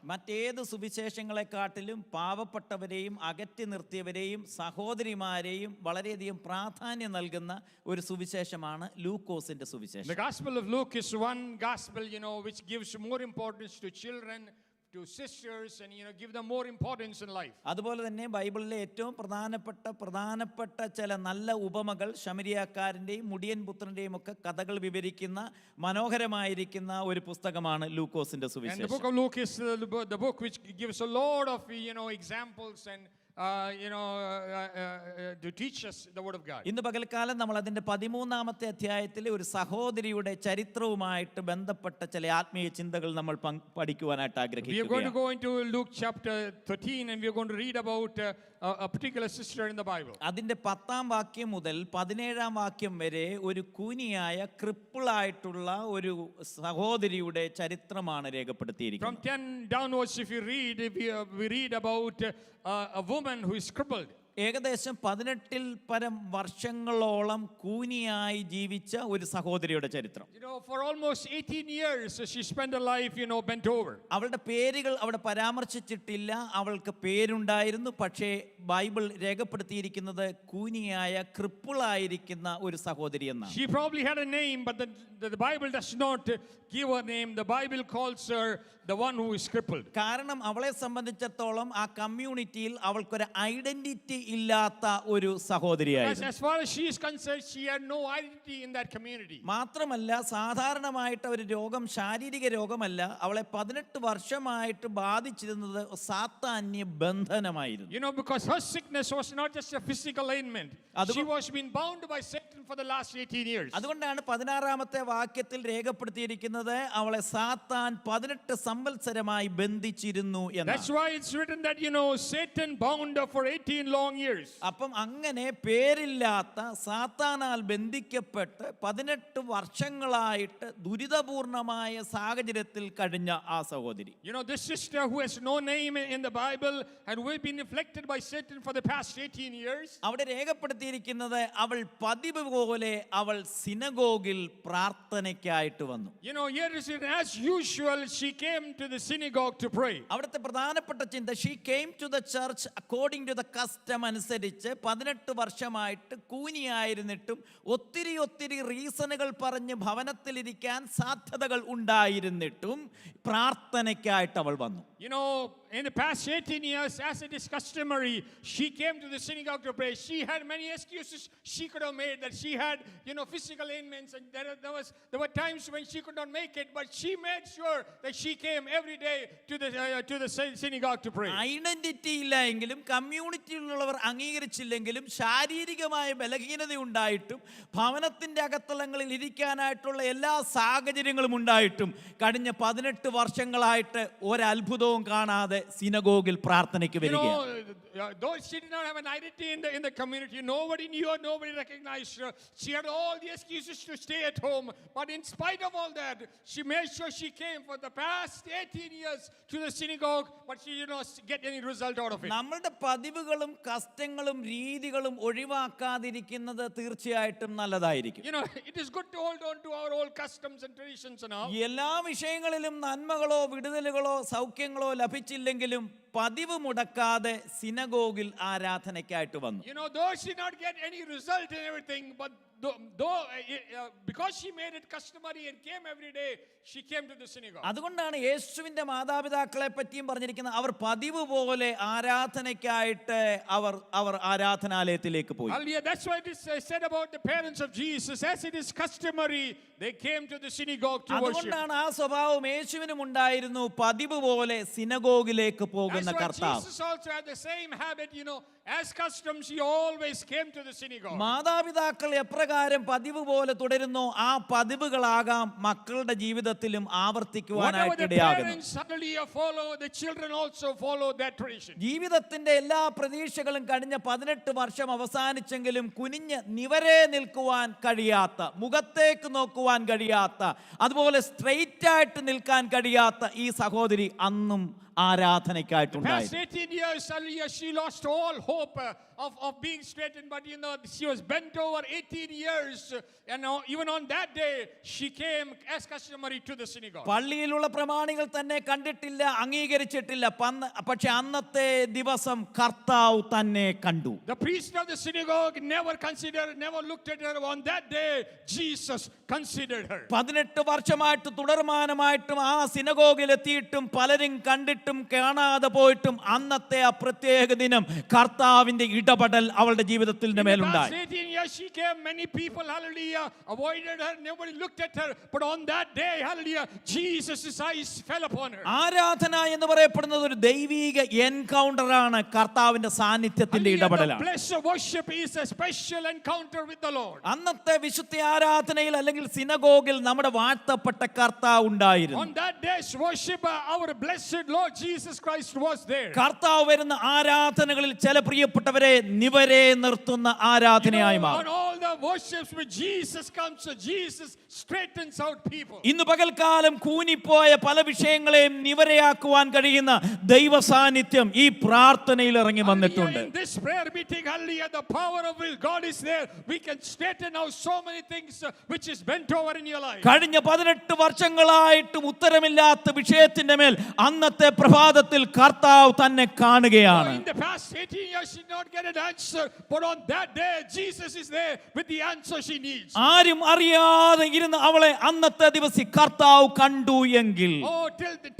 മറ്റേത് സുവിശേഷങ്ങളെക്കാട്ടിലും പാവപ്പെട്ടവരെയും അകറ്റി നിർത്തിയവരെയും സഹോദരിമാരെയും വളരെയധികം പ്രാധാന്യം നൽകുന്ന ഒരു സുവിശേഷമാണ് ലൂക്കോസിന്റെ സുവിശേഷം. The Gospel of Luke is one gospel, which gives more importance to children, to sisters, and give them more importance in life. അതുപോലെ തന്നെ ബൈബിളിലെ ഏറ്റവും പ്രധാനപ്പെട്ട ചില നല്ല ഉപമകൾ ശമരിയാക്കാരൻ്റെയും മുടിയൻ പുത്രൻ്റെയും ഒക്കെ കഥകൾ വിവരിക്കുന്ന മനോഹരമായിരിക്കുന്ന ഒരു പുസ്തകമാണ് ലൂക്കോസിന്റെ സുവിശേഷം. And the book of Luke is the book which gives a lot of examples and to teach us the word of God. ഇന്ന് പകൽക്കാലം നമ്മൾ അതിന്റെ 13ാമത്തെ അധ്യായത്തിലെ ഒരു സഹോദരിയുടെ ചരിത്രവുമായിട്ട് ബന്ധപ്പെട്ട ചില ആത്മീയ ചിന്തകൾ നമ്മൾ പഠിക്കുവാനായിട്ട് ആഗ്രഹിക്കുന്നു. We are going to go into Luke chapter 13 and we are going to read about a particular sister in the Bible. അതിന്റെ 10ാം വാക്യം മുതൽ 17ാം വാക്യം വരെ ഒരു കൂനിയായ ക്രിപ്പിളായിട്ടുള്ള ഒരു സഹോദരിയുടെ ചരിത്രമാണ് രേഖപ്പെടുത്തിയിരിക്കുന്നത്. From 10 downwards if we read about a woman who is crippled. ഏകദേശം 18 പരം വർഷങ്ങളോളം കൂനിയായി ജീവിച്ച ഒരു സഹോദരിയുടെ ചരിത്രം. For almost 18 years she spent her life bent over. അവളുടെ പേരുകൾ അവിടെ പരാമർശിച്ചിട്ടില്ല. അവൾക്ക് പേരുണ്ടായിരുന്നു, പക്ഷേ ബൈബിൾ രേഖപ്പെടുത്തിയിരിക്കുന്നത് കൂനിയായ ക്രിപ്പിളായിരിക്കുന്ന ഒരു സഹോദരി എന്നാണ്. She probably had a name, but the Bible does not give her name. The Bible calls her the one who is crippled. കാരണം അവളെ സംബന്ധിച്ചിടത്തോളം ആ കമ്മ്യൂണിറ്റിയിൽ അവൾക്കൊരു ഐഡന്റിറ്റി ഇല്ലാത്ത ഒരു സഹോദരിയായിരുന്നു. As far as she is concerned, she had no identity in that community. മാത്രമല്ല സാധാരണമായിട്ട് ഒരു രോഗം ശാരീരിക രോഗമല്ല, അവളെ 18 വർഷമായിട്ട് ബാധിച്ചിരുന്നത് സാത്താന്യ ബന്ധനമായിരുന്നു. Because her sickness was not just a physical ailment. She was being bound by Satan for the last 18 years. അതുകൊണ്ടാണ് 16ാമത്തെ വാക്യത്തിൽ രേഖപ്പെടുത്തിയിരിക്കുന്നത് അവളെ സാത്താൻ 18 സംവത്സരമായി ബന്ധിച്ചിരുന്നു എന്ന്. That's why it's written that Satan bound her for 18 long years. അപ്പം അങ്ങനെ പേരില്ലാത്ത സാത്താനാൽ ബന്ധിക്കപ്പെട്ട് 18 വർഷങ്ങളായിട്ട് ദുരിതപൂർണമായ സാഹചര്യത്തിൽ കഴിഞ്ഞ ആ സഹോദരി. This sister who has no name in the Bible and will be afflicted by Satan for the past 18 years. അവിടെ രേഖപ്പെടുത്തിയിരിക്കുന്നത് അവൾ പതിവ് പോലെ അവൾ സിനഗോഗിൽ പ്രാർത്ഥനയ്ക്കായിട്ട് വന്നു. Here is it, as usual she came to the synagogue to pray. അവിടുത്തെ പ്രധാനപ്പെട്ട ചിന്ത she came to the church according to the custom അനുസരിച്ച് 18 വർഷമായിട്ട് കൂനിയായിരുന്നിട്ടും ഒത്തിരി റീസണുകൾ പറഞ്ഞ് ഭവനത്തിലിരിക്കാൻ സാധ്യതകൾ ഉണ്ടായിരുന്നിട്ടും പ്രാർത്ഥനയ്ക്കായിട്ട് അവൾ വന്നു. In the past 18 years, as it is customary, she came to the synagogue to pray. She had many excuses she could have made, that she had, physical ailments, and there were times when she could not make it, but she made sure that she came every day to the synagogue to pray. Identity ഇല്ല എങ്കിലും കമ്മ്യൂണിറ്റിയിലുള്ളവർ അംഗീകരിച്ചില്ലെങ്കിലും ശാരീരികമായ ബലഹീനത ഉണ്ടായിട്ടും ഭവനത്തിന്റെ അകത്തളങ്ങളിൽ ഇരിക്കാനായിട്ടുള്ള എല്ലാ സാഹചര്യങ്ങളും ഉണ്ടായിട്ടും കഴിഞ്ഞ 18 വർഷങ്ങളായിട്ട് ഒരത്ഭുതവും കാണാതെ സിനഗോഗിൽ പ്രാർത്ഥനയ്ക്ക് വരികയാണ്. Though she did not have an identity in the community, nobody knew her, nobody recognized her. She had all the excuses to stay at home, but in spite of all that, she made sure she came for the past 18 years to the synagogue, but she did not get any result out of it. നമ്മളുടെ പതിവുകളും കസ്റ്റങ്ങളും രീതികളും ഒഴിവാക്കാതിരിക്കുന്നത് തീർച്ചയായിട്ടും നല്ലതായിരിക്കും. It is good to hold on to our old customs and traditions and all. എല്ലാ വിഷയങ്ങളിലും നന്മകളോ വിടുതലുകളോ സൗഖ്യങ്ങളോ ലഭിച്ചില്ലെങ്കിലും പതിവ് മുടക്കാതെ സിനഗോഗിൽ ആരാധനയ്ക്കായിട്ട് വന്നു. Though she did not get any result in everything, but because she made it customary and came every day, she came to the synagogue. അതുകൊണ്ടാണ് യേശുവിന്റെ മാതാപിതാക്കളെ പറ്റിയും പറഞ്ഞിരിക്കുന്നത് അവർ പതിവ് പോലെ ആരാധനയ്ക്കായിട്ട് അവർ ആരാധനാലയത്തിലേക്ക് പോയി. That's why it is said about the parents of Jesus, as it is customary, they came to the synagogue to worship. അതുകൊണ്ടാണ് ആ സ്വഭാവം യേശുവിനും ഉണ്ടായിരുന്നു, പതിവ് പോലെ സിനഗോഗിലേക്ക് പോകുന്ന കർത്താവ്. Jesus also had the same habit, as customs he always came to the synagogue. മാതാപിതാക്കൾ എപ്രകാരം പതിവ് പോലെ തുടരുന്നു ആ പതിവുകളാകാം മക്കളുടെ ജീവിതത്തിലും ആവർത്തിക്കുവാനായിട്ടിടയാകുന്നു. ജീവിതത്തിന്റെ എല്ലാ പ്രതീക്ഷകളും കഴിഞ്ഞ 18 വർഷം അവസാനിച്ചെങ്കിലും കുനിഞ്ഞ് നിവരെ നിൽക്കുവാൻ കഴിയാത്ത, മുഖത്തേക്ക് നോക്കുവാൻ കഴിയാത്ത, അതുപോലെ സ്ട്രെയിറ്റ് ആയിട്ട് നിൽക്കാൻ കഴിയാത്ത ഈ സഹോദരി അന്നും ആരാധനയ്ക്കായിട്ടുണ്ടായി. Past 18 years, she lost all hope of being straightened, but she was bent over 18 years. And even on that day, she came as customary to the synagogue. പള്ളിയിലുള്ള പ്രമാണികൾ തന്നെ കണ്ടിട്ടില്ല, അംഗീകരിച്ചിട്ടില്ല. പക്ഷെ അന്നത്തെ ദിവസം കർത്താവ് തന്നെ കണ്ടു. The priest of the synagogue never looked at her. On that day, Jesus considered her. 18 വർഷമായിട്ട് തുടർമാനമായിട്ടും ആ സിനഗോഗിൽ എത്തിയിട്ടും പലരും കണ്ടിട്ടും കാണാതെ പോയിട്ടും അന്നത്തെ ആ പ്രത്യേക ദിനം കർത്താവിന്റെ ഇടപെടൽ അവളുടെ ജീവിതത്തിന്റെ മേലുണ്ടായി. 18 years she came, many people, hallelujah, avoided her, nobody looked at her, but on that day, hallelujah, Jesus' eyes fell upon her. ആരാധന എന്ന് പറയപ്പെടുന്നത് ഒരു ദൈവിക എൻകൗണ്ടർ ആണ്, കർത്താവിന്റെ സാന്നിധ്യത്തിന്റെ ഇടപെടലാണ്. The place of worship is a special encounter with the Lord. അന്നത്തെ വിശുദ്ധ ആരാധനയിൽ അല്ലെങ്കിൽ സിനഗോഗിൽ നമ്മുടെ വാഴ്ത്തപ്പെട്ട കർത്താവ് ഉണ്ടായിരുന്നു. On that day's worship, our blessed Lord Jesus Christ was there. കർത്താവ് വരുന്ന ആരാധനകളിൽ ചില പ്രിയപ്പെട്ടവരെ നിവരെ നിർത്തുന്ന ആരാധനയായി മാറും. On all the worships with Jesus comes, Jesus straightens out people. ഇന്ന് പകൽക്കാലം കൂനിപ്പോയ പല വിഷയങ്ങളെയും നിവരയാക്കുവാൻ കഴിയുന്ന ദൈവ സാന്നിധ്യം ഈ പ്രാർത്ഥനയിൽ ഇറങ്ങി വന്നിട്ടുണ്ട്. In this prayer meeting, hallelujah, the power of God is there. We can straighten out so many things which is bent over in your life. കഴിഞ്ഞ 18 വർഷങ്ങളായിട്ടും ഉത്തരമില്ലാത്ത വിഷയത്തിന്റെ മേൽ അന്നത്തെ പ്രഭാതത്തിൽ കർത്താവ് തന്നെ കാണുകയാണ്. In the past 18 years she did not get an answer, but on that day Jesus is there with the answer she needs. ആരും അറിയാതെ ഇരുന്ന അവളെ അന്നത്തെ ദിവസം കർത്താവ് കണ്ടു എങ്കിൽ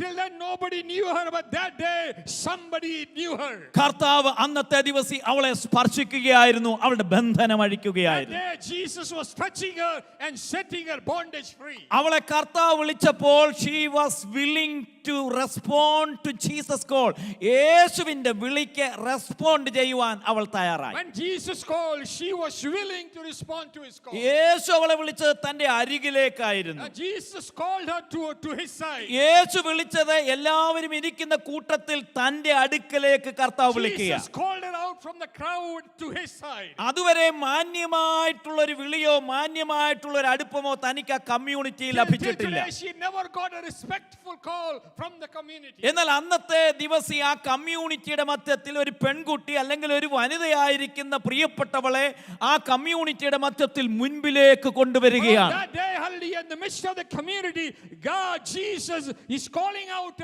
till then nobody knew her, but that day somebody knew her. കർത്താവ് അന്നത്തെ ദിവസം അവളെ സ്പർശിക്കുകയായിരുന്നു, അവളുടെ ബന്ധനം അഴിക്കുകയായിരുന്നു. That day Jesus was touching her and setting her bondage free. അവളെ കർത്താവ് വിളിച്ചപ്പോൾ she was willing to respond to Jesus call. യേശുവിന്റെ വിളിക്ക് റെസ്പോണ്ട് ചെയ്യുവാൻ അവൾ തയ്യാറായി. When Jesus called, she was willing to respond to his call. യേശു അവളെ വിളിച്ചത് തന്റെ അരികിലേക്കായിരുന്നു. Jesus called her to his side. യേശു വിളിച്ചത് എല്ലാവരും ഇരിക്കുന്ന കൂട്ടത്തിൽ തന്റെ അടുക്കലേക്ക് കർത്താവ് വിളിക്കുക. Jesus called her out from the crowd to his side. അതുവരെ മാന്യമായിട്ടുള്ള ഒരു വിളിയോ മാന്യമായിട്ടുള്ള ഒരു അടുപ്പമോ തനിക്ക് ആ കമ്മ്യൂണിറ്റിയിൽ ലഭിച്ചിട്ടില്ല. She never got a respectful call from the community. എന്നാൽ അന്നത്തെ ദിവസം ആ കമ്മ്യൂണിറ്റിയുടെ മധ്യത്തിൽ ഒരു പെൺകുട്ടി അല്ലെങ്കിൽ ഒരു വനിതയായിരിക്കുന്ന പ്രിയപ്പെട്ടവളെ ആ കമ്മ്യൂണിറ്റിയുടെ മധ്യത്തിൽ മുൻപിലേക്ക് കൊണ്ടുവരികയാണ്. That day, hallelujah, in the midst of the community, God, Jesus, is calling out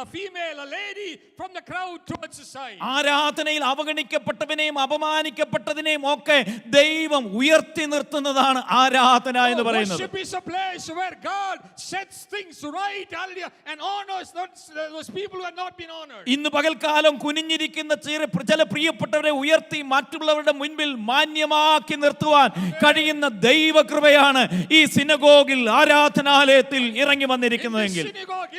a female, a lady from the crowd towards his side. ആരാധനയിൽ അവഗണിക്കപ്പെട്ടവനെയും അപമാനിക്കപ്പെട്ടതിനെയും ഒക്കെ ദൈവം ഉയർത്തി നിർത്തുന്നതാണ് ആരാധന എന്ന് പറയുന്നത്. Worship is a place where God sets things right, hallelujah, and honors those people who have not been honored. ഇന്ന് പകൽക്കാലം കുനിഞ്ഞിരിക്കുന്ന ചില പ്രിയപ്പെട്ടവരെ ഉയർത്തി മറ്റുള്ളവരുടെ മുൻപിൽ മാന്യമാക്കി നിർത്തുവാൻ കഴിയുന്ന ദൈവകൃപയാണ് ഈ സിനഗോഗിൽ ആരാധനാലയത്തിൽ ഇറങ്ങി വന്നിരിക്കുന്നതെങ്കിൽ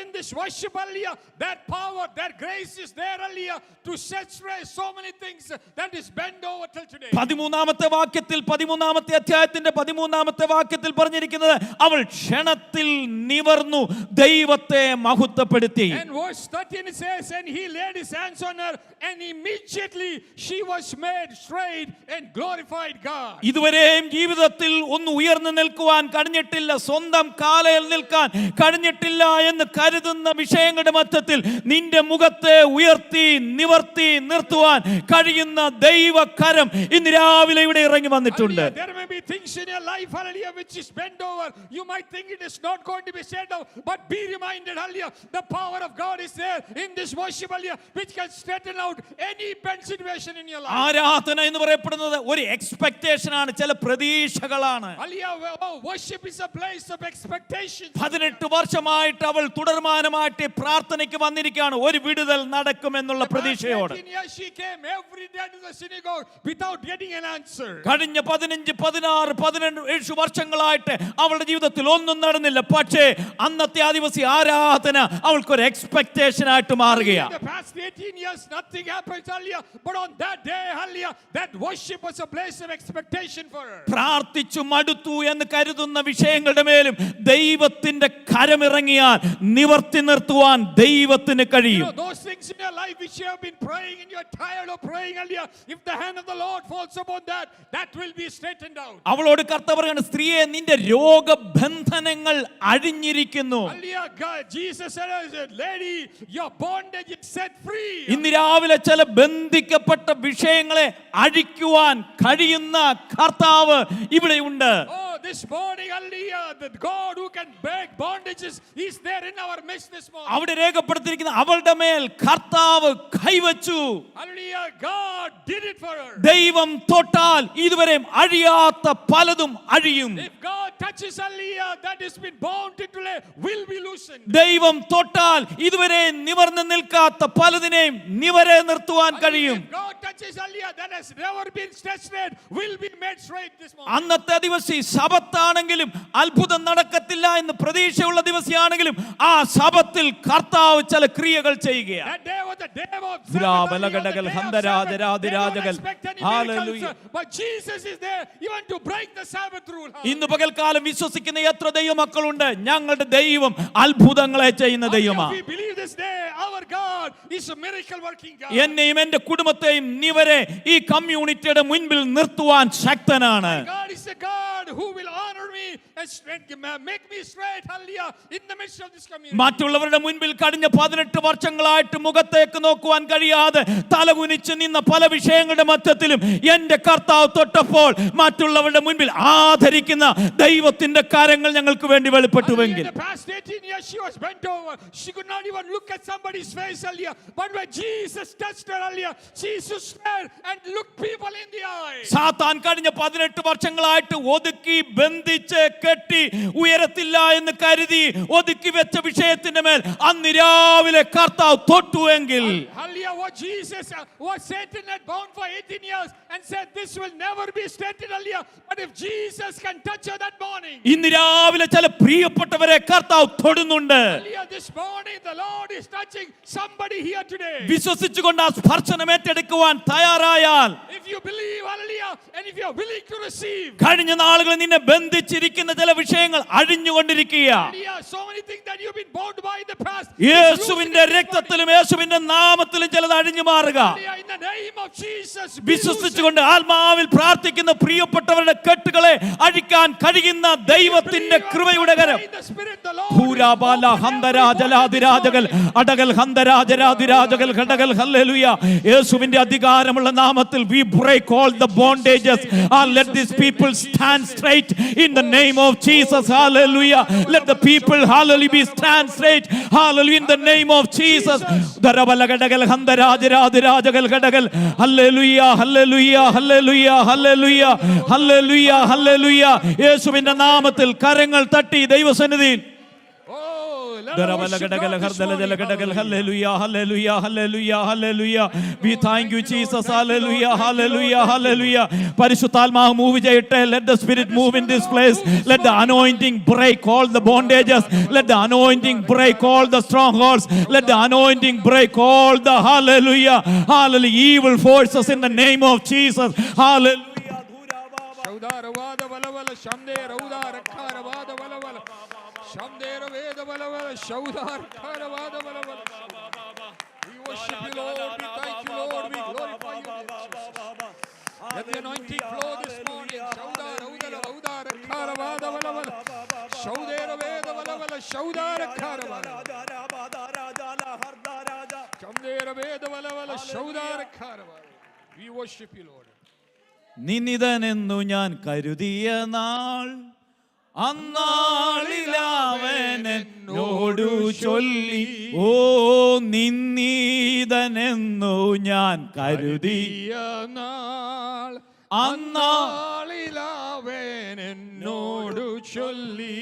in this worship, hallelujah, that power, that grace is there, hallelujah, to set straight so many things that is bent over till today. 13ാമത്തെ വാക്യത്തിൽ 13ാമത്തെ അധ്യായത്തിന്റെ 13ാമത്തെ വാക്യത്തിൽ പറഞ്ഞിരിക്കുന്നത് അവൾ ക്ഷണത്തിൽ നിവർന്നു ദൈവത്തെ മഹത്വപ്പെടുത്തി. And verse 13 it says, and he laid his hands on her and immediately she was made straight and glorified God. ഇതുവരെയും ജീവിതത്തിൽ ഒന്ന് ഉയർന്നു നിൽക്കുവാൻ കഴിഞ്ഞിട്ടില്ല, സ്വന്തം കാലയിൽ നിൽക്കാൻ കഴിഞ്ഞിട്ടില്ല എന്ന് കരുതുന്ന വിഷയങ്ങളുടെ മധ്യത്തിൽ നിന്റെ മുഖത്തെ ഉയർത്തി നിവർത്തി നിർത്തുവാൻ കഴിയുന്ന ദൈവകരം ഇന്ന് രാവിലെ ഇവിടെ ഇറങ്ങി വന്നിട്ടുണ്ട്. There may be things in your life, hallelujah, which is bent over. You might think it is not going to be set up, but be reminded, hallelujah, the power of God is there in this worship, hallelujah, which can straighten out any bent situation in your life. ആരാധന എന്ന് പറയപ്പെടുന്നത് ഒരു expectation ആണ്, ചില പ്രതീക്ഷകളാണ്. Hallelujah, worship is a place of expectation. 18 വർഷമായിട്ട് അവൾ തുടർമാനമായിട്ട് പ്രാർത്ഥനയ്ക്ക് വന്നിരിക്കുകയാണ്, ഒരു വിടുതൽ നടക്കുമെന്നുള്ള പ്രതീക്ഷയോടെ. She came every day to the synagogue without getting an answer. കഴിഞ്ഞ 15, 16, 17 വർഷങ്ങളായിട്ട് അവളുടെ ജീവിതത്തിൽ ഒന്നും നടന്നില്ല. പക്ഷേ അന്നത്തെ ആ ദിവസം ആരാധന അവൾക്കൊരു എക്സ്പെക്ടേഷൻ ആയിട്ട് മാറുകയാണ്. The past 18 years nothing happened, hallelujah, but on that day, hallelujah, that worship was a place of expectation for her. പ്രാർത്ഥിച്ചു മടുത്തു എന്ന് കരുതുന്ന വിഷയങ്ങളുടെ മേലും ദൈവത്തിന്റെ കരമിറങ്ങിയാൽ നിവർത്തി നിർത്തുവാൻ ദൈവത്തിന് കഴിയും. Those things things in your life which you have been praying and you are tired of praying earlier, if the hand of the Lord falls upon that, that will be straightened out. അവളോട് കർത്താവ് പറയുകയാണ്, സ്ത്രീയെ നിന്റെ രോഗബന്ധനങ്ങൾ അഴിഞ്ഞിരിക്കുന്നു. Jesus said, lady, your bondage is set free. ഇന്ന് രാവിലെ ചില ബന്ധിക്കപ്പെട്ട വിഷയങ്ങളെ അഴിക്കുവാൻ കഴിയുന്ന കർത്താവ് ഇവിടെയുണ്ട്. Oh, this morning, hallelujah, the God who can break bondages is there in our midst this morning. അവിടെ രേഖപ്പെടുത്തിയിരിക്കുന്ന അവളുടെ മേൽ കർത്താവ് കൈവച്ചു. Hallelujah, God did it for her. ദൈവം തൊട്ടാൽ ഇതുവരെയും അഴിയാത്ത പലതും അഴിയും. If God touches Aliyah, that has been bound today will be loosened. ദൈവം തൊട്ടാൽ ഇതുവരെ നിവർന്നു നിൽക്കാത്ത പലതിനെയും നിവരെ നിർത്തുവാൻ കഴിയും. If God touches Aliyah, that has never been stretched will be made straight this morning. അന്നത്തെ ദിവസം ശബത്താണെങ്കിലും അത്ഭുതം നടക്കത്തില്ല എന്ന് പ്രതീക്ഷയുള്ള ദിവസമാണെങ്കിലും ആ ശബത്തിൽ കർത്താവ് ചില ക്രിയകൾ ചെയ്യുകയാണ്. That day was the day of but Jesus is there even to break the Sabbath rule. ഇന്ന് പകൽക്കാലം വിശ്വസിക്കുന്ന എത്ര ദൈവമക്കളുണ്ട്? ഞങ്ങളുടെ ദൈവം അത്ഭുതങ്ങളെ ചെയ്യുന്ന ദൈവമാണ്. We believe this day our God is a miracle working God. എന്നെയും എന്റെ കുടുംബത്തെയും നിവരെ ഈ കമ്മ്യൂണിറ്റിയുടെ മുൻപിൽ നിർത്തുവാൻ ശക്തനാണ്. God is a God who will honor me and make me straight, hallelujah, in the midst of this community. മറ്റുള്ളവരുടെ മുൻപിൽ കഴിഞ്ഞ 18 വർഷങ്ങളായിട്ട് മുഖത്തേക്ക് നോക്കുവാൻ കഴിയാതെ തലകുനിച്ച് നിന്ന പല വിഷയങ്ങളുടെ മധ്യത്തിലും എന്റെ കർത്താവ് തൊട്ടപ്പോൾ മറ്റുള്ളവരുടെ മുൻപിൽ ആദരിക്കുന്ന ദൈവത്തിന്റെ കരങ്ങൾ ഞങ്ങൾക്ക് വേണ്ടി വെളിപ്പെട്ടുവെങ്കിൽ. In the past 18 years she was bent over, she could not even look at somebody's face earlier, but when Jesus touched her earlier, she stood and looked people in the eye. സാത്താൻ കഴിഞ്ഞ 18 വർഷങ്ങളായിട്ട് ഒതുക്കി ബന്ധിച്ച് കെട്ടി ഉയരത്തില്ല എന്ന് കരുതി ഒതുക്കി വെച്ച വിഷയത്തിന്റെ മേൽ അന്ന് രാവിലെ കർത്താവ് തൊട്ടുവെങ്കിൽ, hallelujah, what Jesus was Satan had bound for 18 years and said this will never be straightened earlier, but if Jesus can touch her that morning, ഇന്ന് രാവിലെ ചില പ്രിയപ്പെട്ടവരെ കർത്താവ് തൊടുന്നുണ്ട്. hallelujah, this morning the Lord is touching somebody here today. വിശ്വസിച്ചുകൊണ്ട് ആ സ്പർശനം ഏറ്റെടുക്കുവാൻ തയ്യാറായാൽ, if you believe, hallelujah, and if you are willing to receive, കഴിഞ്ഞ നാളുകളിൽ നിന്നെ ബന്ധിച്ചിരിക്കുന്ന ചില വിഷയങ്ങൾ അഴിഞ്ഞുകൊണ്ടിരിക്കുകയാണ്. so many things that you've been bound by in the past, യേശുവിന്റെ രക്തത്തിലും യേശുവിന്റെ നാമത്തിലും ചിലത് അഴിഞ്ഞു മാറുക. in the name of Jesus, വിശ്വസിച്ചുകൊണ്ട് ആത്മാവിൽ പ്രാർത്ഥിക്കുന്ന പ്രിയപ്പെട്ടവരുടെ കെട്ടുകളെ അഴിക്കാൻ കഴിയുന്ന ദൈവത്തിന്റെ കൃപയുടെ കരം. ഭൂരാബാല ഹന്തരാജലാതിരാജകൾ അടകൽ ഹന്തരാജരാതിരാജകൾ ഘടകൽ ഹല്ലേലൂയ. യേശുവിന്റെ അധികാരമുള്ള നാമത്തിൽ we break all the bondages and let these people stand straight in the name of Jesus. Hallelujah. Let the people, hallelujah, be stand straight, hallelujah, in the name of Jesus. ദരബല ഘടകൽ ഹന്തരാജരാതിരാജകൾ ഘടകൽ ഹല്ലേലൂയ ഹല്ലേലൂയ ഹല്ലേലൂയ ഹല്ലേലൂയ ഹല്ലേലൂയ ഹല്ലേലൂയ. യേശുവിന്റെ നാമത്തിൽ കരങ്ങൾ തട്ടി ദൈവസന്നിധിയിൽ Hallelujah, hallelujah, hallelujah, hallelujah. We thank you, Jesus. Hallelujah, hallelujah, hallelujah. പരിശുദ്ധാത്മാവ് മൂവ് ചെയ്യട്ടെ. Let the Spirit move in this place. Let the anointing break all the bondages. Let the anointing break all the strongholds. Let the anointing break all the hallelujah, hallelujah, evil forces in the name of Jesus. Hallelujah. We worship you, Lord. We thank you, Lord. We glorify you. Let the anointing flow this morning. We worship you, Lord. നിന്നിതനെന്നു ഞാൻ കരുതിയ നാൾ അന്നാളിലവനോടു ചൊല്ലി, ഓ നിന്നീതനെന്നു ഞാൻ കരുതിയ നാൾ അന്നാളിലവനോടു ചൊല്ലി,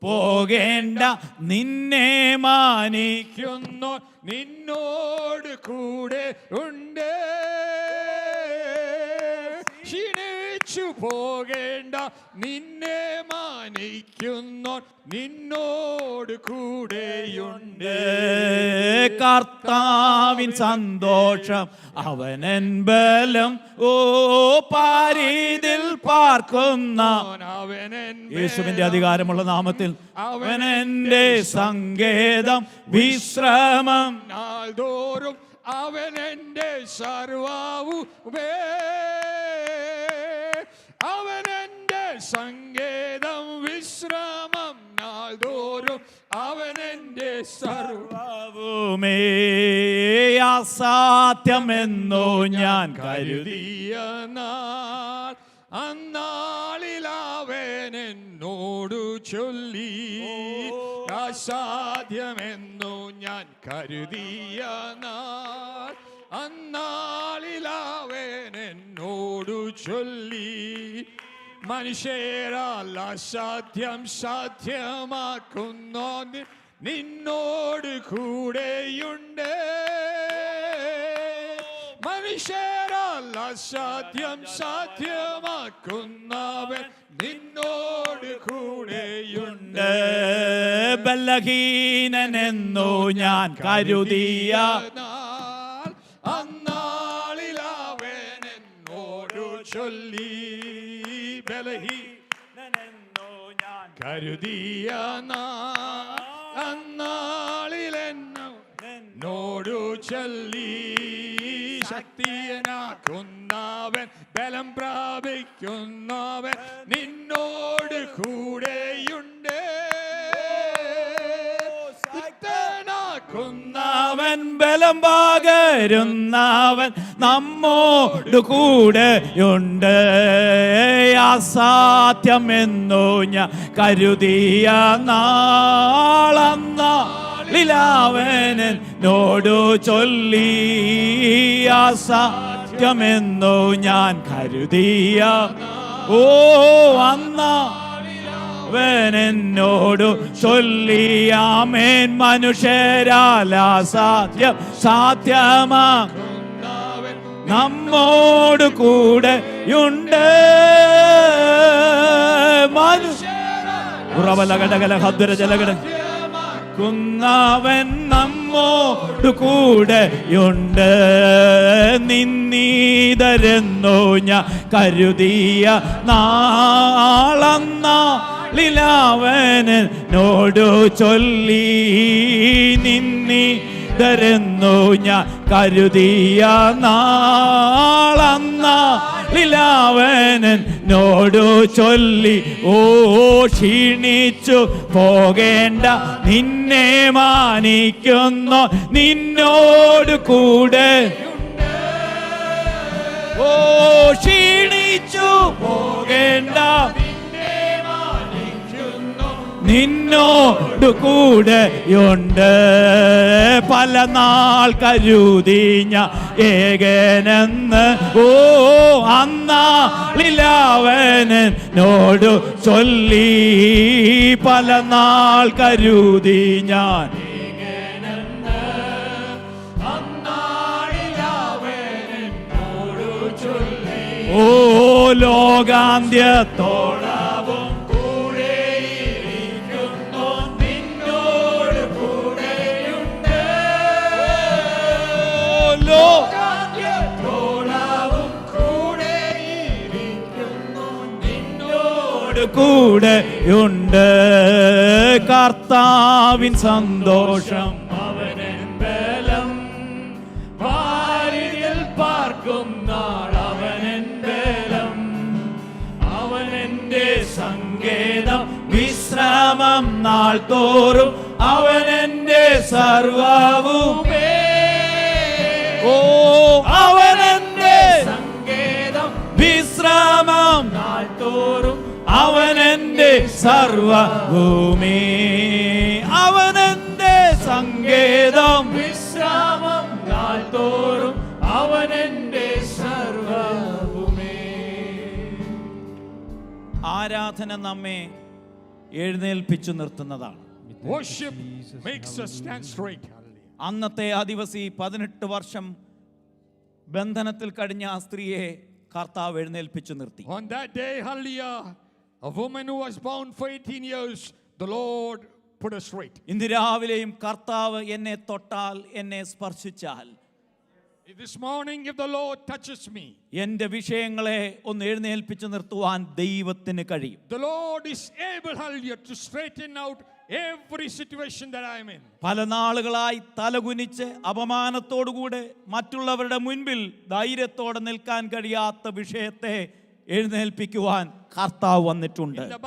പോകേണ്ട നിന്നെ മാനിക്കുന്നു നിന്നോട് കൂടെ ഉണ്ട്, ക്ഷീണിച്ചു പോകേണ്ട നിന്നെ മാനിക്കും നിന്നോട് കൂടെയുണ്ട്. കർത്താവിൻ സന്തോഷം അവനൻ ബലം, ഓ പാരീതിൽ പാർക്കുന്ന യേശുവിന്റെ അധികാരമുള്ള നാമത്തിൽ അവനെന്റെ സങ്കേതം വിശ്രമം നാൾതോറും അവനെന്റെ സർവ്വവുമേ. അവനെന്റെ സങ്കേതം വിശ്രമം നാൾതോറും അവനെന്റെ സർവ്വവുമേ. അസാധ്യമെന്നോ ഞാൻ കരുതിയ നാൾ അന്നാളിൽ അവൻ എന്നോടു ചൊല്ലി. അസാധ്യമെന്നു ഞാൻ കരുതിയ നാൾ അന്നാളിൽ അവൻ എന്നോടു ചൊല്ലി. മനുഷ്യരാൽ അസാധ്യം സാധ്യമാക്കുന്നോ നിന്നോട് കൂടെയുണ്ട്. മനുഷ്യരാൽ അസാധ്യം സാധ്യമാക്കുന്നവൻ നിന്നോട് കൂടെയുണ്ട്. ബലഹീനനെന്നു ഞാൻ കരുതിയ നാൾ അന്നാളിൽ അവൻ എന്നോടു ചൊല്ലി. ബലഹീനനെന്നു ഞാൻ കരുതിയ നാൾ അന്നാളിൽ എന്നോടു ചൊല്ലി. ശക്തിയനാക്കുന്നവൻ ബലം പ്രാപിക്കുന്നവൻ നിന്നോട് കൂടെയുണ്ട്. അവൻ ബലം പകരുന്നവൻ നമ്മോട് കൂടെയുണ്ട്. അസാധ്യമെന്നു ഞാൻ കരുതിയ നാളന്നോടു ചൊല്ലി. അസാധ്യമെന്നു ഞാൻ കരുതിയ ഓ എന്നോടു ചൊല്ലിയാമേൻ. മനുഷ്യരാൽ അസാധ്യം സാധ്യമാ നമ്മോട് കൂടെയുണ്ട്. കുന്നവൻ നമ്മോട് കൂടെയുണ്ട്. നിന്നീതരെന്നോ ഞാൻ കരുതിയ നാളന്നോടു ചൊല്ലി. നിന്നീതരെന്നോ ഞാൻ കരുതിയ നാളന്നോടു ചൊല്ലി. ഓ ക്ഷീണിച്ചു പോകേണ്ട നിന്നെ മാനിക്കുന്നു നിന്നോട് കൂടെ. ഓ ക്ഷീണിച്ചു പോകേണ്ട നിന്നോട് കൂടെയുണ്ട്. പല നാൾ കരുതി ഞാൻ ഏകനെന്ന് ഓ അന്നാളിലവനോട് ചൊല്ലി. പല നാൾ കരുതി ഞാൻ ഓ ലോകാന്ത്യത്തോളവും കൂടെയിരിക്കുന്നു നിന്നോട് കൂടെയുണ്ട്. ലോകാന്ത്യത്തോളവും കൂടെയിരിക്കുന്നു നിന്നോട് കൂടെയുണ്ട്. കർത്താവിൻ സന്തോഷം അവനൻ ബലം വാരിയിൽ പാർക്കും നാൾ അവനൻ ബലം. അവനെന്റെ സങ്കേതം വിശ്രാമം നാൾ തോറും അവനെന്റെ സർവ്വവുമേ. ഓ അവനെന്റെ സങ്കേതം വിശ്രാമം നാൾ തോറും അവനെന്റെ സർവ്വഭൂമി. അവനെന്റെ സങ്കേതം വിശ്രാമം നാൾ തോറും അവനെന്റെ സർവ്വഭൂമി. ആരാധന നമ്മെ എഴുന്നേൽപ്പിച്ചു നിർത്തുന്നതാണ്. Worship makes us stand straight. അന്നത്തെ ആദിവാസി 18 വർഷം ബന്ധനത്തിൽ കഴിഞ്ഞ ആ സ്ത്രീയെ കർത്താവ് എഴുന്നേൽപ്പിച്ചു നിർത്തി. On that day, hallelujah, A woman who was bound for 18 years, the Lord put her straight. ഇന്ന് രാവിലെയും കർത്താവ് എന്നെ തൊട്ടാൽ, എന്നെ സ്പർശിച്ചാൽ, This morning, if the Lord touches me, എൻ്റെ വിഷയങ്ങളെ ഒന്ന് എഴുന്നേൽപ്പിച്ചു നിർത്തുവാൻ ദൈവത്തിന് കഴിയും. the Lord is able, hallelujah, to straighten out every situation that I am in. പല നാളുകളായി തലകുനിച്ച് അപമാനത്തോടുകൂടെ മറ്റുള്ളവരുടെ മുൻപിൽ ധൈര്യത്തോടെ നിൽക്കാൻ കഴിയാത്ത വിഷയത്തെ എഴുന്നേൽപ്പിക്കുവാൻ കർത്താവ് വന്നിട്ടുണ്ട്. In the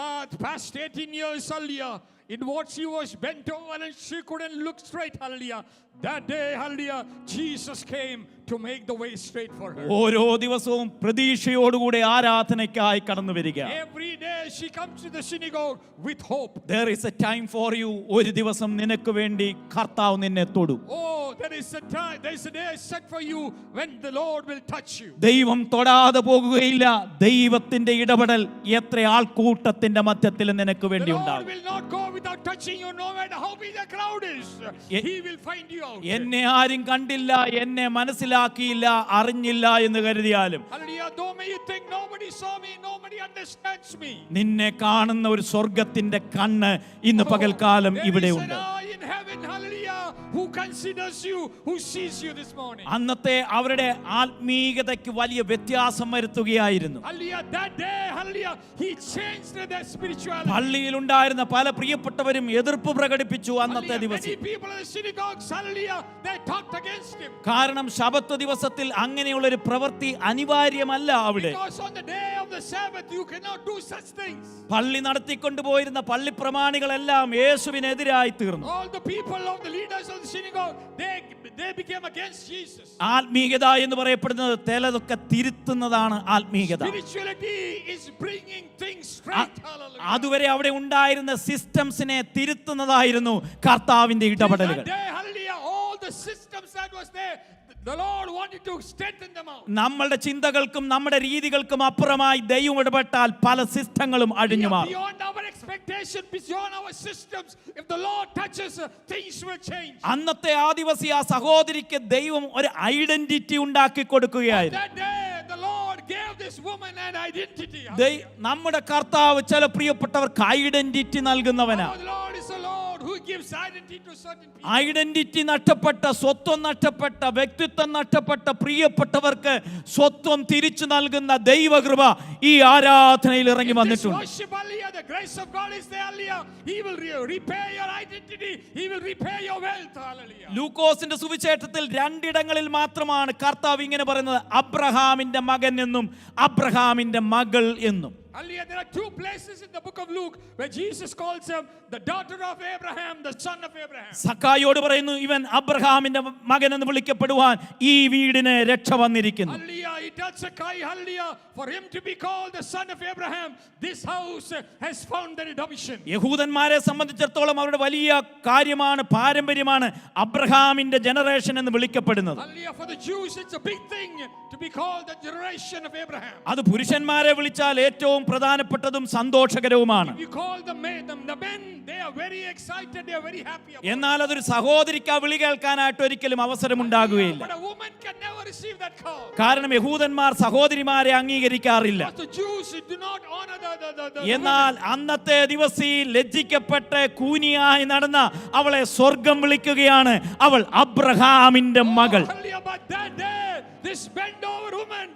past 18 years, hallelujah, in what she was bent over and she couldn't look straight, hallelujah. That day, hallelujah, Jesus came to make the way straight for her. ഓരോ ദിവസവും പ്രതീക്ഷയോടുകൂടി ആരാധനയ്ക്കായി കടന്നു വരിക. Every day she comes to the synagogue with hope. There is a time for you. ഒരു ദിവസം നിനക്ക് വേണ്ടി കർത്താവ് നിന്നെ തൊടും. Oh, there is a time, there is a day set for you when the Lord will touch you. ദൈവം തൊടാതെ പോകുകയില്ല. ദൈവത്തിന്റെ ഇടപെടൽ എത്ര ആൾക്കൂട്ടത്തിന്റെ മധ്യത്തിൽ നിനക്ക് വേണ്ടി The Lord ഉണ്ടാകും. will not go without touching you, no matter how big the crowd is. He will find you out. എന്നെ ആരും കണ്ടില്ല, എന്നെ മനസ്സിലാക്കിയില്ല, അറിഞ്ഞില്ല എന്ന് കരുതിയാലും, Hallelujah. Though may you think nobody saw me, nobody understands me. നിന്നെ കാണുന്ന ഒരു സ്വർഗത്തിന്റെ കണ്ണ് ഇന്ന് പകൽക്കാലം There is ഇവിടെയുണ്ട്. an eye in heaven, hallelujah, who considers you, who sees you this morning. അന്നത്തെ അവരുടെ ആത്മീയതയ്ക്ക് വലിയ വ്യത്യാസം വരുത്തുകയായിരുന്നു. Hallelujah. That day, hallelujah, he changed their spirituality. പള്ളിയിലുണ്ടായിരുന്ന പല പ്രിയപ്പെട്ടവരും എതിർപ്പ് പ്രകടിപ്പിച്ചു അന്നത്തെ Hallelujah. ദിവസം. Many people in the synagogues, hallelujah, they talked against him. കാരണം ശബത്ത് ദിവസത്തിൽ അങ്ങനെയുള്ള ഒരു പ്രവൃത്തി അനിവാര്യമല്ല അവിടെ. Because on the day of the Sabbath you cannot do such things. പള്ളി നടത്തിക്കൊണ്ടുപോയിരുന്ന പള്ളി പ്രമാണികളെല്ലാം യേശുവിനെതിരായി തീർന്നു. All the people of the leaders of the synagogue, they became against Jesus. ആത്മീയത എന്ന് പറയപ്പെടുന്നത് ചിലതൊക്കെ തിരുത്തുന്നതാണ് ആത്മീയത. Spirituality is bringing things straight. Hallelujah. അതുവരെ അവിടെ ഉണ്ടായിരുന്ന സിസ്റ്റംസിനെ തിരുത്തുന്നതായിരുന്നു കർത്താവിന്റെ ഇടപെടലുകൾ. That day, hallelujah, all the systems that was there, the Lord wanted to straighten them out. നമ്മളുടെ ചിന്തകൾക്കും നമ്മുടെ രീതികൾക്കും അപ്പുറമായി ദൈവം ഇടപെട്ടാൽ പല സിസ്റ്റങ്ങളും അഴിഞ്ഞു മാറും. Beyond our expectation, beyond our systems, if the Lord touches, things will change. അന്നത്തെ ആദിവാസി ആ സഹോദരിക്ക് ദൈവം ഒരു ഐഡന്റിറ്റി ഉണ്ടാക്കി കൊടുക്കുകയായിരുന്നു. That day, the Lord gave this woman an identity. നമ്മുടെ കർത്താവ് ചില പ്രിയപ്പെട്ടവർക്ക് identity നൽകുന്നവനാ. The Lord is a Lord who gives identity to certain people. Identity നഷ്ടപ്പെട്ട, സ്വത്വം നഷ്ടപ്പെട്ട, വ്യക്തിത്വം നഷ്ടപ്പെട്ട പ്രിയപ്പെട്ടവർക്ക് സ്വത്വം തിരിച്ചു നൽകുന്ന ദൈവകൃപ ഈ ആരാധനയിൽ ഇറങ്ങി വന്നിട്ടുണ്ട്. Worship, hallelujah, the grace of God is there, hallelujah. He will repay your identity. He will repay your wealth, hallelujah. ലൂക്കോസിന്റെ സുവിശേഷത്തിൽ രണ്ടിടങ്ങളിൽ മാത്രമാണ് കർത്താവ് ഇങ്ങനെ പറയുന്നത്, അബ്രഹാമിന്റെ മകൻ എന്നും അബ്രഹാമിന്റെ മകൾ എന്നും. Hallelujah. There are two places in the book of Luke where Jesus calls him the daughter of Abraham, the son of Abraham. സക്കായിയോട് പറയുന്നു, ഇവൻ അബ്രഹാമിന്റെ മകൻ എന്ന് വിളിക്കപ്പെടുവാൻ ഈ വീടിന് രക്ഷ വന്നിരിക്കുന്നു. Hallelujah. He tells Sakai, hallelujah, for him to be called the son of Abraham, this house has found the redemption. യഹൂദന്മാരെ സംബന്ധിച്ചിടത്തോളം അവരുടെ വലിയ കാര്യമാണ്, പാരമ്പര്യമാണ് അബ്രഹാമിന്റെ ജനറേഷൻ എന്ന് വിളിക്കപ്പെടുന്നത്. Hallelujah. For the Jews, it's a big thing to be called the generation of Abraham. അത് പുരുഷന്മാരെ വിളിച്ചാൽ ഏറ്റവും പ്രധാനപ്പെട്ടതും സന്തോഷകരവുമാണ്. You call the men, they are very excited, they are very happy about it. എന്നാൽ അതൊരു സഹോദരിക്ക് ആ വിളി കേൾക്കാനായിട്ട് ഒരിക്കലും അവസരമുണ്ടാകുകയില്ല. But a woman can never receive that call. കാരണം യഹൂദന്മാർ സഹോദരിമാരെ അംഗീകരിക്കാറില്ല. Because the Jews do not honor the എന്നാൽ അന്നത്തെ ദിവസം ലജ്ജിക്കപ്പെട്ട് കൂനിയായി നടന്ന അവളെ സ്വർഗം വിളിക്കുകയാണ്, അവൾ അബ്രഹാമിന്റെ മകൾ. But that day, this bent over woman,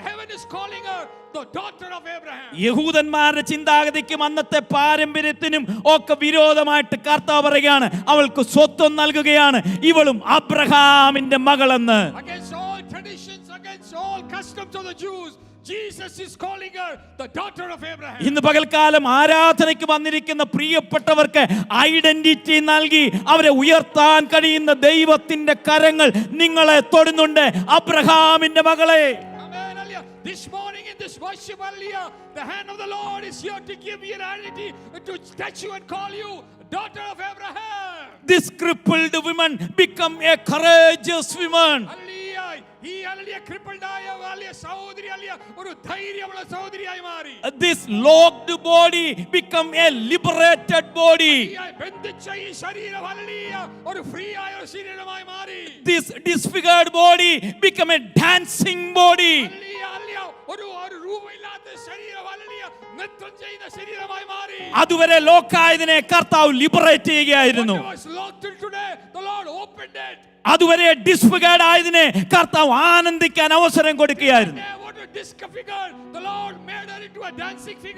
heaven is calling her the daughter of Abraham. യഹൂദന്മാരുടെ ചിന്താഗതിക്കും അന്നത്തെ പാരമ്പര്യത്തിനും ഒക്കെ വിരോധമായിട്ട് കർത്താവ് പറയുകയാണ്, അവൾക്ക് സ്വത്വം നൽകുകയാണ്, ഇവളും അബ്രഹാമിന്റെ മകളെന്ന്. Against all traditions, against all customs of the Jews, Jesus is calling her the daughter of Abraham. ഇന്ന് പകൽക്കാലം ആരാധനയ്ക്ക് വന്നിരിക്കുന്ന പ്രിയപ്പെട്ടവർക്ക് ഐഡന്റിറ്റി നൽകി അവരെ ഉയർത്താൻ കഴിയുന്ന ദൈവത്തിന്റെ കരങ്ങൾ നിങ്ങളെ തൊടുന്നുണ്ട്. അബ്രഹാമിന്റെ മകളെ, Amen. Hallelujah. This morning in this worship, hallelujah, the hand of the Lord is here to give you identity, to touch you and call you daughter of Abraham. this crippled woman become a courageous woman. Hallelujah. He hallelujah crippled hallelujah സഹോദരി hallelujah ഒരു ധൈര്യമുള്ള സഹോദരിയായി മാറി. This locked body become a liberated body. ബന്ധിച്ച ഈ ശരീരം hallelujah ഒരു free ആയ ഒരു ശരീരമായി മാറി. This disfigured body become a dancing body. Hallelujah. ഒരു രൂപമില്ലാത്ത ശരീരം ഹല്ലേലൂയ നൃത്തം ചെയ്യുന്ന ശരീരമായി മാറി. അതുവരെ ലോക്കായതിനെ കർത്താവ് ലിബറേറ്റ് ചെയ്യുകയായിരുന്നു. What was locked till today, the Lord opened it. അതുവരെ ഡിസ്ഫിഗേർഡ് ആയതിനെ കർത്താവ് ആനന്ദിക്കാൻ അവസരം കൊടുക്കുകയായിരുന്നു. What was disfigured, the Lord made her into a dancing figure.